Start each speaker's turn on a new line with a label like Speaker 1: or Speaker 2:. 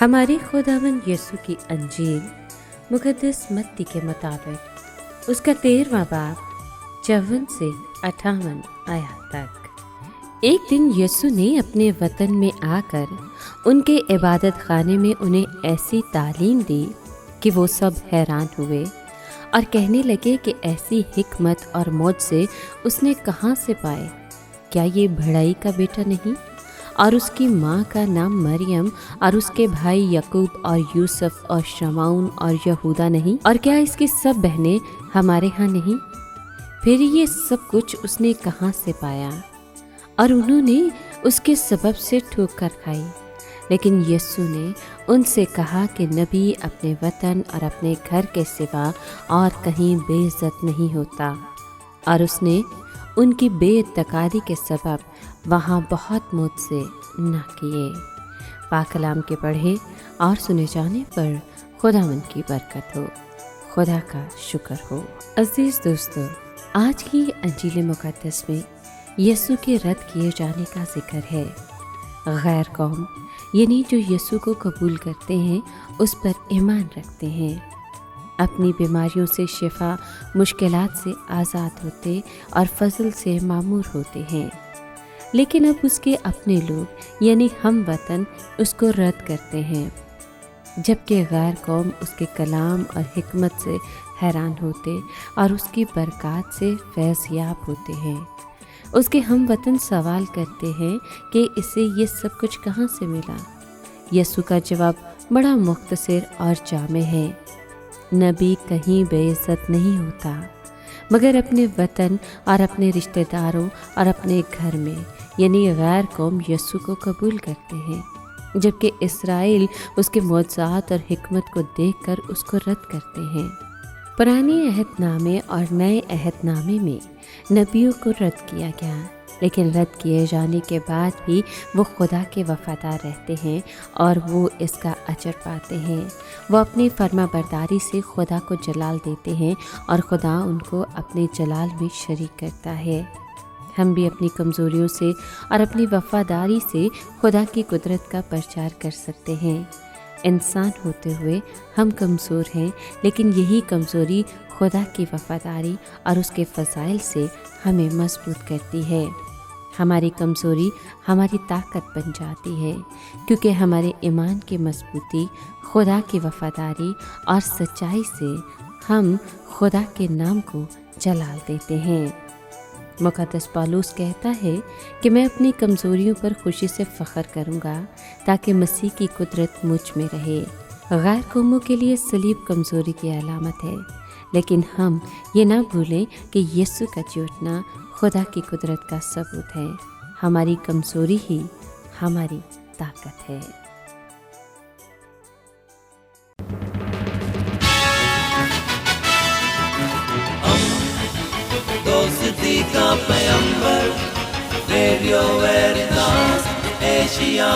Speaker 1: ہمارے خداوند یسوع کی انجیل مقدس متی کے مطابق اس کا 13واں باب 54 سے 58 آیات تک۔ ایک دن یسوع نے اپنے وطن میں آ کر ان کے عبادت خانے میں انہیں ایسی تعلیم دی کہ وہ سب حیران ہوئے اور کہنے لگے کہ ایسی حکمت اور معجزے اس نے کہاں سے پائے؟ کیا یہ بھڑائی کا بیٹا نہیں؟ اور اس کی ماں کا نام مریم اور اس کے بھائی یعقوب اور یوسف اور شمعون اور یہودا نہیں؟ اور کیا اس کی سب بہنیں ہمارے ہاں نہیں؟ پھر یہ سب کچھ اس نے کہاں سے پایا؟ اور انہوں نے اس کے سبب سے ٹھوکر کھائی۔ لیکن یسوع نے ان سے کہا کہ نبی اپنے وطن اور اپنے گھر کے سوا اور کہیں بے عزت نہیں ہوتا، اور اس نے ان کی بے اتقادی کے سبب وہاں بہت معجزے نہ کیے۔ پاک کلام کے پڑھے اور سنے جانے پر خداوند کی برکت ہو، خدا کا شکر ہو۔ عزیز دوستو، آج کی انجیل مقدس میں یسوع کے رد کیے جانے کا ذکر ہے۔ غیر قوم یعنی جو یسوع کو قبول کرتے ہیں، اس پر ایمان رکھتے ہیں، اپنی بیماریوں سے شفا، مشکلات سے آزاد ہوتے اور فضل سے معمور ہوتے ہیں۔ لیکن اب اس کے اپنے لوگ یعنی ہم وطن اس کو رد کرتے ہیں، جبکہ غیر قوم اس کے کلام اور حکمت سے حیران ہوتے اور اس کی برکات سے فیض یاب ہوتے ہیں۔ اس کے ہم وطن سوال کرتے ہیں کہ اسے یہ سب کچھ کہاں سے ملا؟ یسوع کا جواب بڑا مختصر اور جامع ہے۔ نبی کہیں بے عزت نہیں ہوتا، مگر اپنے وطن اور اپنے رشتہ داروں اور اپنے گھر میں یعنی غیر قوم یسوع کو قبول کرتے ہیں، جبکہ اسرائیل اس کے معجزات اور حکمت کو دیکھ کر اس کو رد کرتے ہیں۔ پرانے عہد نامے اور نئے عہد نامے میں نبیوں کو رد کیا گیا، لیکن رد کیے جانے کے بعد بھی وہ خدا کے وفادار رہتے ہیں اور وہ اس کا اجر پاتے ہیں۔ وہ اپنی فرما برداری سے خدا کو جلال دیتے ہیں اور خدا ان کو اپنے جلال میں شریک کرتا ہے۔ ہم بھی اپنی کمزوریوں سے اور اپنی وفاداری سے خدا کی قدرت کا پرچار کر سکتے ہیں۔ انسان ہوتے ہوئے ہم کمزور ہیں، لیکن یہی کمزوری خدا کی وفاداری اور اس کے فضائل سے ہمیں مضبوط کرتی ہے۔ ہماری کمزوری ہماری طاقت بن جاتی ہے، کیونکہ ہمارے ایمان کی مضبوطی خدا کی وفاداری اور سچائی سے ہم خدا کے نام کو جلال دیتے ہیں۔ مقدس پالوس کہتا ہے کہ میں اپنی کمزوریوں پر خوشی سے فخر کروں گا تاکہ مسیح کی قدرت مجھ میں رہے۔ غیر قوموں کے لیے صلیب کمزوری کی علامت ہے، لیکن ہم یہ نہ بھولیں کہ یسوع کا جی اٹھنا خدا کی قدرت کا ثبوت ہے۔ ہماری کمزوری ہی ہماری طاقت ہے۔
Speaker 2: دوستی کا پیمبر، ریڈیو ویریتاس ایشیا۔